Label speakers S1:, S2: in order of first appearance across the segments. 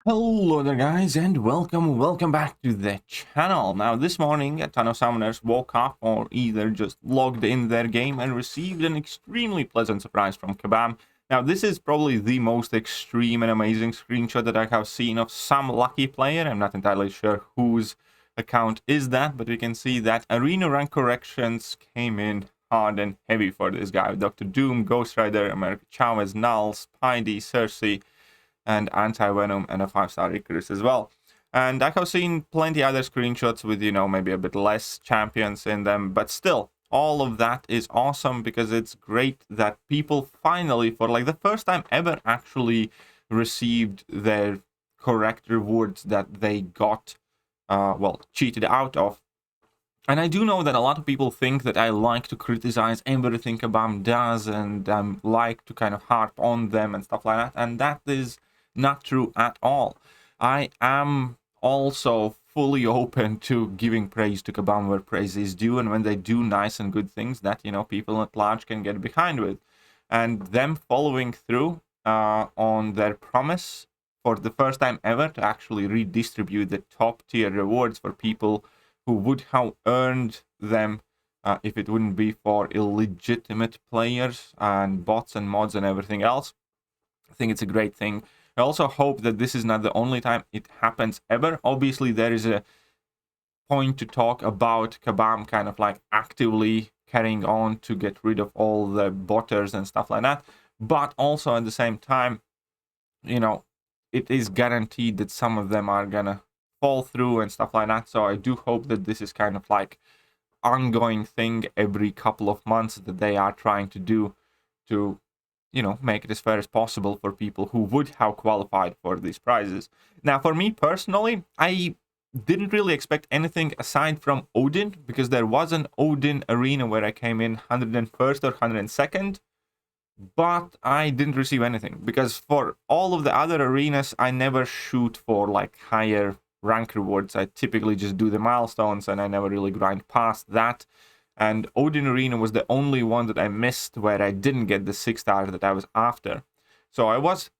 S1: Hello there guys, and welcome back to the channel. Now this morning a ton of summoners woke up or either just logged in their game and received an extremely pleasant surprise from Kabam. Now this is probably the most extreme and amazing screenshot that I have seen of some lucky player. I'm not entirely sure whose account is that, but we can see that arena rank corrections came in hard and heavy for this guy. Dr. Doom, Ghost Rider, America Chavez, Null, Spidey, Cersei, and Anti-Venom, and a 5-star Icarus as well. And I have seen plenty other screenshots with, maybe a bit less champions in them, but still, all of that is awesome because it's great that people finally, for like the first time ever, actually received their correct rewards that they got, cheated out of. And I do know that a lot of people think that I like to criticize everything Kabam does and like to kind of harp on them and stuff like that, and that is not true at all. I am also fully open to giving praise to Kabam where praise is due, and when they do nice and good things that, people at large can get behind with. And them following through on their promise for the first time ever to actually redistribute the top tier rewards for people who would have earned them if it wouldn't be for illegitimate players and bots and mods and everything else. I think it's a great thing. I also hope that this is not the only time it happens ever. Obviously, there is a point to talk about Kabam kind of like actively carrying on to get rid of all the botters and stuff like that. But also at the same time, it is guaranteed that some of them are gonna fall through and stuff like that. So I do hope that this is kind of like ongoing thing every couple of months that they are trying to do to make it as fair as possible for people who would have qualified for these prizes. Now, for me personally, I didn't really expect anything aside from Odin, because there was an Odin arena where I came in 101st or 102nd, but I didn't receive anything, because for all of the other arenas, I never shoot for like higher rank rewards. I typically just do the milestones, and I never really grind past that. And Odin Arena was the only one that I missed where I didn't get the 6 stars that I was after. So I was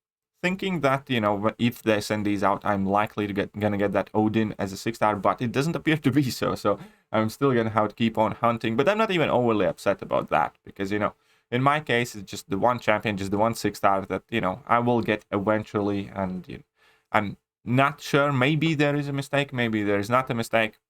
S1: thinking that, if they send these out, I'm likely to gonna get that Odin as a 6-star, but it doesn't appear to be so. So I'm still gonna have to keep on hunting. But I'm not even overly upset about that, because, in my case, it's just the one champion, just the one 6-star that, I will get eventually. And I'm not sure. Maybe there is a mistake. Maybe there is not a mistake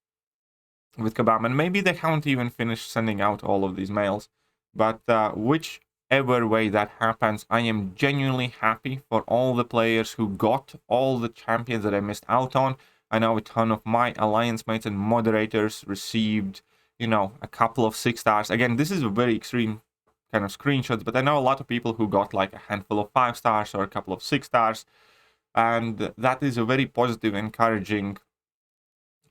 S1: with Kabam, and maybe they haven't even finished sending out all of these mails. But whichever way that happens, I am genuinely happy for all the players who got all the champions that I missed out on. I know a ton of my alliance mates and moderators received, a couple of 6 stars. Again, this is a very extreme kind of screenshots, but I know a lot of people who got like a handful of 5 stars or a couple of 6 stars. And that is a very positive, encouraging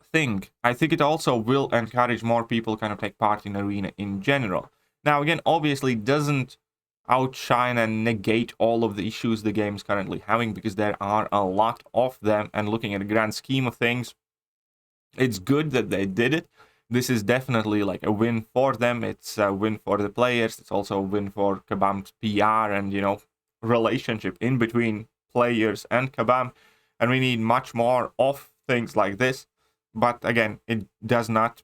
S1: thing. I think it also will encourage more people kind of take part in arena in general. Now, again, obviously doesn't outshine and negate all of the issues the game's currently having, because there are a lot of them, and looking at the grand scheme of things, it's good that they did it. This is definitely like a win for them. It's a win for the players. It's also a win for Kabam's PR and, relationship in between players and Kabam. And we need much more of things like this. But again, it does not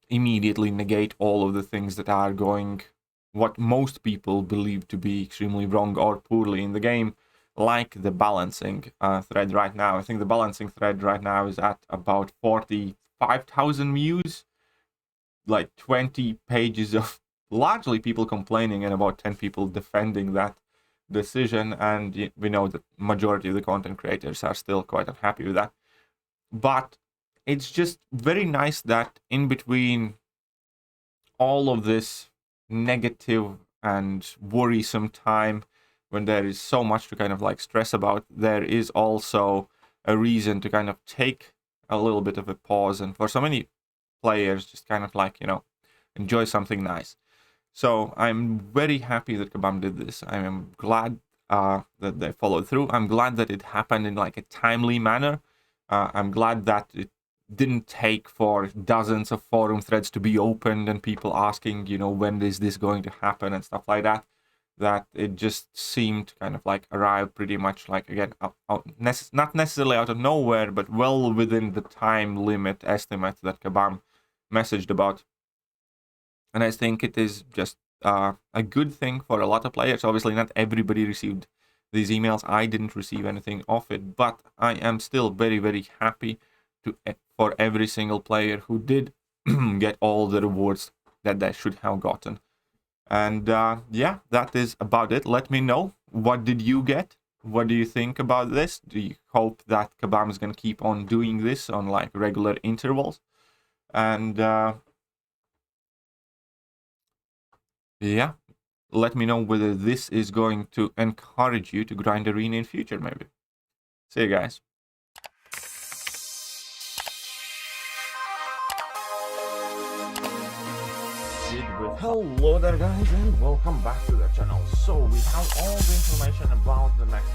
S1: immediately negate all of the things that are going, what most people believe to be extremely wrong or poorly in the game, like the balancing thread right now. I think the balancing thread right now is at about 45,000 views, like 20 pages of largely people complaining and about 10 people defending that decision. And we know that majority of the content creators are still quite unhappy with that. But it's just very nice that in between all of this negative and worrisome time, when there is so much to kind of like stress about, there is also a reason to kind of take a little bit of a pause, and for so many players just kind of like, enjoy something nice. So I'm very happy that Kabam did this. I am glad that they followed through. I'm glad that it happened in like a timely manner. I'm glad that it didn't take for dozens of forum threads to be opened and people asking, when is this going to happen and stuff like that. that it just seemed to kind of like arrive pretty much like, again, not necessarily out of nowhere, but well within the time limit estimate that Kabam messaged about. And I think it is just a good thing for a lot of players. Obviously, not everybody received these emails. I didn't receive anything of it, but I am still very, very happy for every single player who did get all the rewards that they should have gotten. And yeah, that is about it. Let me know, what did you get? What do you think about this? Do you hope that Kabam is going to keep on doing this on like regular intervals? And yeah, let me know whether this is going to encourage you to grind arena in future, maybe. See you guys. Hello there guys, and welcome back to the channel. So we have all the information about